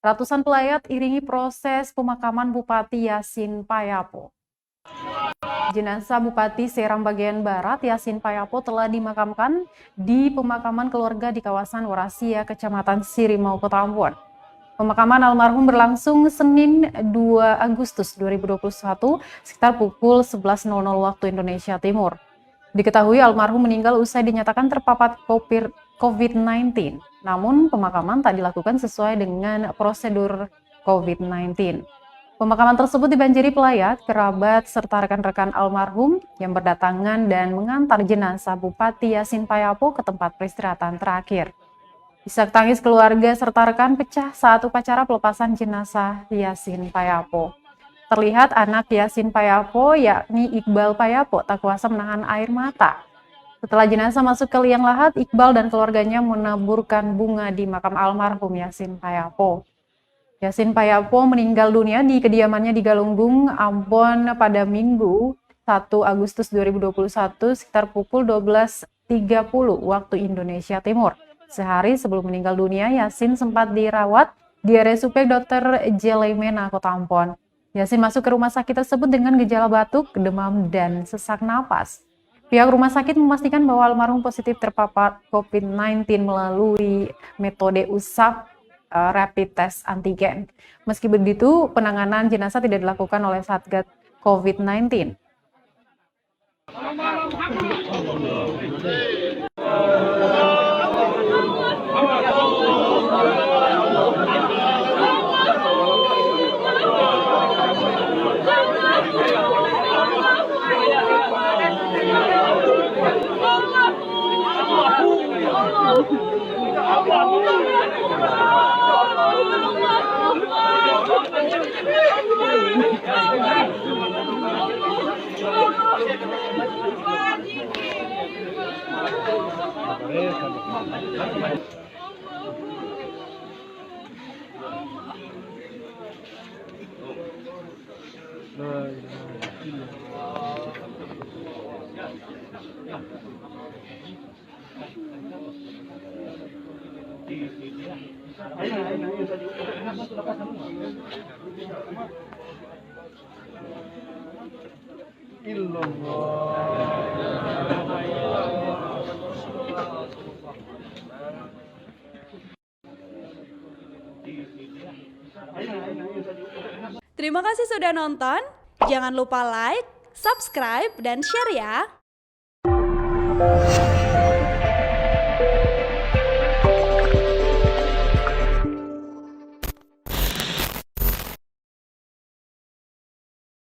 Ratusan pelayat iringi proses pemakaman Bupati Yasin Payapo. Jenazah Bupati Seram bagian Barat Yasin Payapo telah dimakamkan di pemakaman keluarga di kawasan Warasia, Kecamatan Sirimau, Kota Ambon. Pemakaman almarhum berlangsung Senin 2 Agustus 2021 sekitar pukul 11.00 waktu Indonesia Timur. Diketahui almarhum meninggal usai dinyatakan terpapar COVID-19, namun pemakaman tak dilakukan sesuai dengan prosedur COVID-19. Pemakaman tersebut dibanjiri pelayat, kerabat, serta rekan-rekan almarhum yang berdatangan dan mengantar jenazah Bupati Yasin Payapo ke tempat peristirahatan terakhir. Isak tangis keluarga serta rekan pecah saat upacara pelepasan jenazah Yasin Payapo. Terlihat anak Yasin Payapo, yakni Iqbal Payapo, tak kuasa menahan air mata. Setelah jenazah masuk ke liang lahat, Iqbal dan keluarganya menaburkan bunga di makam almarhum Yasin Payapo. Yasin Payapo meninggal dunia di kediamannya di Galunggung, Ambon pada Minggu 1 Agustus 2021 sekitar pukul 12.30 waktu Indonesia Timur. Sehari sebelum meninggal dunia, Yasin sempat dirawat di RSUP Dr. Jelemena, Kota Ambon. Yasin masuk ke rumah sakit tersebut dengan gejala batuk, demam, dan sesak napas. Pihak rumah sakit memastikan bahwa almarhum positif terpapar COVID-19 melalui metode usap rapid test antigen. Meski begitu, penanganan jenazah tidak dilakukan oleh Satgas COVID-19. Terima kasih sudah nonton. Jangan lupa like, subscribe, dan share ya.